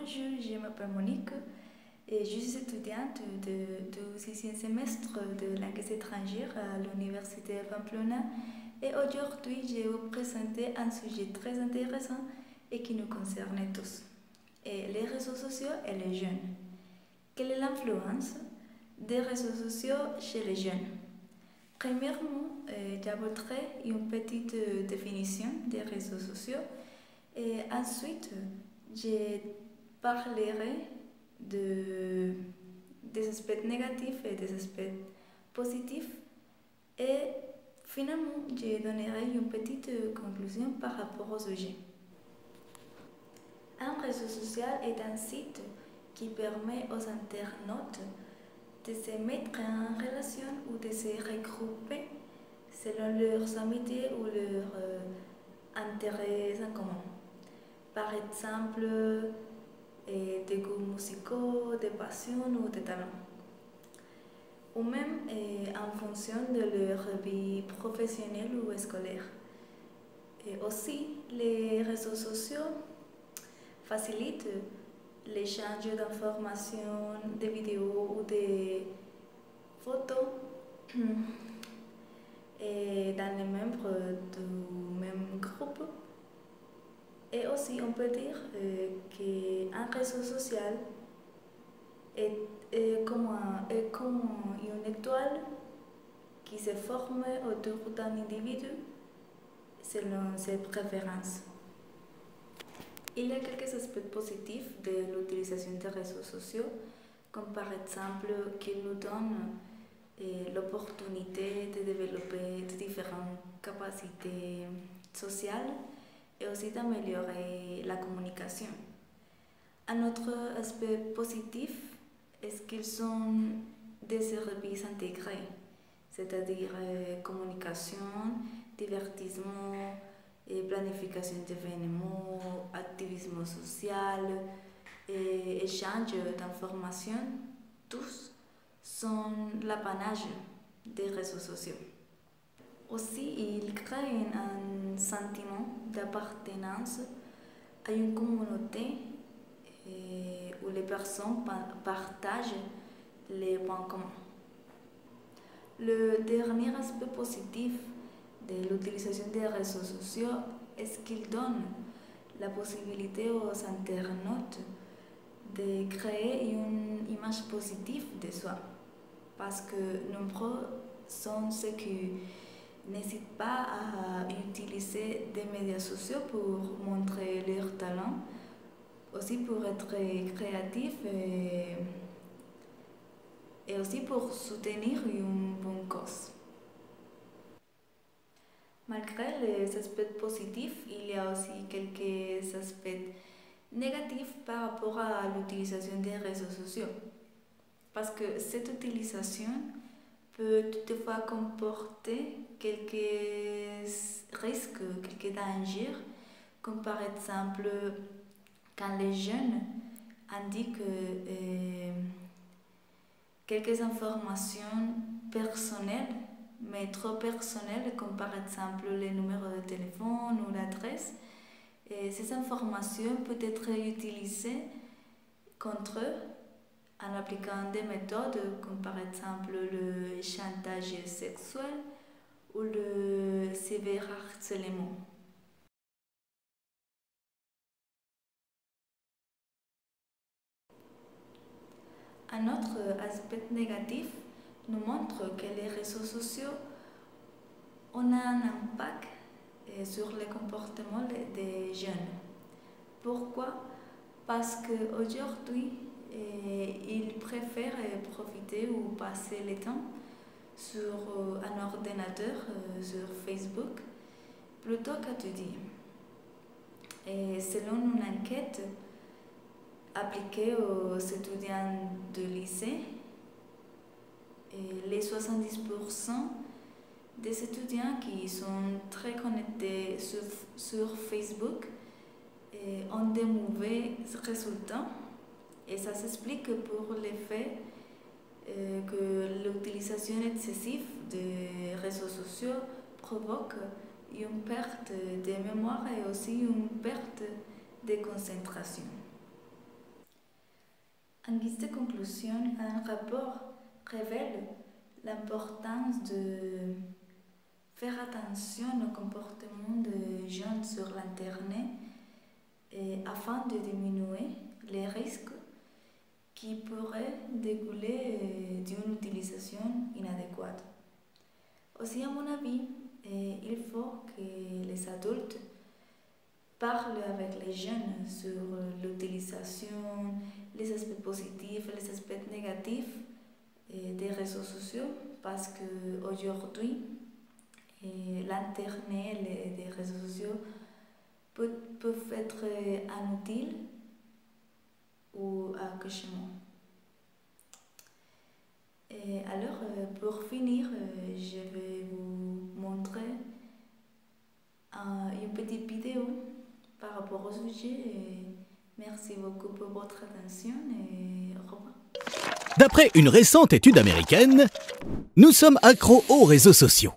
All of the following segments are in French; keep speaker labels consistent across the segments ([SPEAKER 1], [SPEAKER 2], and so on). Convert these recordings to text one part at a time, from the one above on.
[SPEAKER 1] Bonjour, je m'appelle Monique et je suis étudiante du 6e semestre de langues étrangères à l'Université de Pamplona. Et aujourd'hui, je vais vous présenter un sujet très intéressant et qui nous concerne tous. Et les réseaux sociaux et les jeunes. Quelle est l'influence des réseaux sociaux chez les jeunes? Premièrement, j'aborderai une petite définition des réseaux sociaux et ensuite, je parlerai des aspects négatifs et des aspects positifs et finalement, je donnerai une petite conclusion par rapport au sujet. Un réseau social est un site qui permet aux internautes de se mettre en relation ou de se regrouper selon leurs amitiés ou leurs intérêts en commun. Par exemple, des goûts musicaux, des passions ou des talents. Ou même en fonction de leur vie professionnelle ou scolaire. Et aussi, les réseaux sociaux facilitent l'échange d'informations, de vidéos ou de photos et dans les membres du même groupe. Et aussi, on peut dire qu'un réseau social est comme une étoile qui se forme autour d'un individu selon ses préférences. Il y a quelques aspects positifs de l'utilisation des réseaux sociaux, comme par exemple qu'ils nous donnent l'opportunité de développer différentes capacités sociales et aussi d'améliorer la communication. Un autre aspect positif est qu'ils sont des services intégrés, c'est-à-dire communication, divertissement, planification d'événements, activisme social, et échange d'informations, tous sont l'apanage des réseaux sociaux. Aussi, ils créent un sentiment d'appartenance à une communauté où les personnes partagent les points communs. Le dernier aspect positif de l'utilisation des réseaux sociaux est qu'il donne la possibilité aux internautes de créer une image positive de soi. Parce que nombreux sont ceux qui n'hésitent pas à utiliser des médias sociaux pour montrer leurs talents, aussi pour être créatifs et aussi pour soutenir une bonne cause. Malgré les aspects positifs, il y a aussi quelques aspects négatifs par rapport à l'utilisation des réseaux sociaux. Parce que cette utilisation peut toutefois comporter quelques risques, quelques dangers, comme par exemple quand les jeunes indiquent quelques informations personnelles, mais trop personnelles, comme par exemple les numéros de téléphone ou l'adresse. Et ces informations peuvent être utilisées contre eux en appliquant des méthodes comme par exemple le chantage sexuel ou le cyberharcèlement. Un autre aspect négatif nous montre que les réseaux sociaux ont un impact sur le comportement des jeunes. Pourquoi? Parce qu'aujourd'hui, ils préfèrent profiter ou passer le temps sur un ordinateur, sur Facebook, plutôt qu'étudier. Et selon une enquête appliquée aux étudiants de lycée, les 70% des étudiants qui sont très connectés sur Facebook ont des mauvais résultats. Et ça s'explique pour le fait que l'utilisation excessive des réseaux sociaux provoque une perte de mémoire et aussi une perte de concentration. En guise de conclusion, un rapport révèle l'importance de faire attention au comportement des jeunes sur l'Internet afin de diminuer les risques qui pourraient découler d'une utilisation inadéquate. Aussi, à mon avis, il faut que les adultes parlent avec les jeunes sur l'utilisation, les aspects positifs et les aspects négatifs des réseaux sociaux parce qu'aujourd'hui, l'Internet et les réseaux sociaux peuvent être inutiles ou à cauchemar. Alors, pour finir, je vais vous montrer une petite vidéo par rapport au sujet. Merci beaucoup pour votre attention et au revoir.
[SPEAKER 2] D'après une récente étude américaine, nous sommes accros aux réseaux sociaux.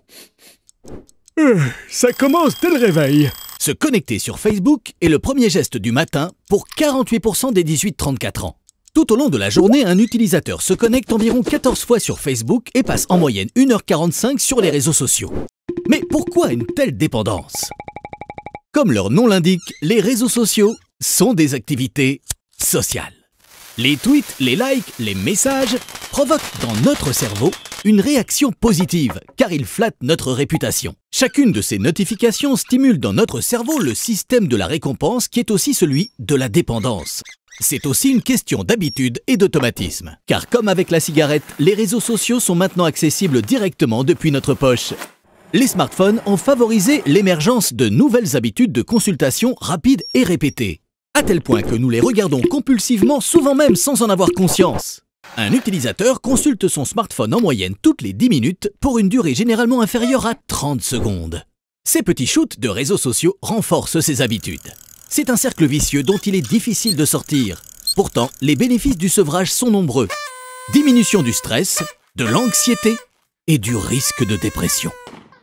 [SPEAKER 3] Ça commence dès le réveil.
[SPEAKER 2] Se connecter sur Facebook est le premier geste du matin pour 48% des 18-34 ans. Tout au long de la journée, un utilisateur se connecte environ 14 fois sur Facebook et passe en moyenne 1h45 sur les réseaux sociaux. Mais pourquoi une telle dépendance? Comme leur nom l'indique, les réseaux sociaux sont des activités sociales. Les tweets, les likes, les messages provoquent dans notre cerveau une réaction positive car ils flattent notre réputation. Chacune de ces notifications stimule dans notre cerveau le système de la récompense qui est aussi celui de la dépendance. C'est aussi une question d'habitude et d'automatisme. Car comme avec la cigarette, les réseaux sociaux sont maintenant accessibles directement depuis notre poche. Les smartphones ont favorisé l'émergence de nouvelles habitudes de consultation rapides et répétées, à tel point que nous les regardons compulsivement, souvent même sans en avoir conscience. Un utilisateur consulte son smartphone en moyenne toutes les 10 minutes pour une durée généralement inférieure à 30 secondes. Ces petits shoots de réseaux sociaux renforcent ces habitudes. C'est un cercle vicieux dont il est difficile de sortir. Pourtant, les bénéfices du sevrage sont nombreux. Diminution du stress, de l'anxiété et du risque de dépression,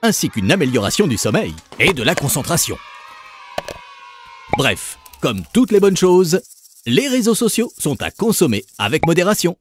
[SPEAKER 2] ainsi qu'une amélioration du sommeil et de la concentration. Bref, comme toutes les bonnes choses, les réseaux sociaux sont à consommer avec modération.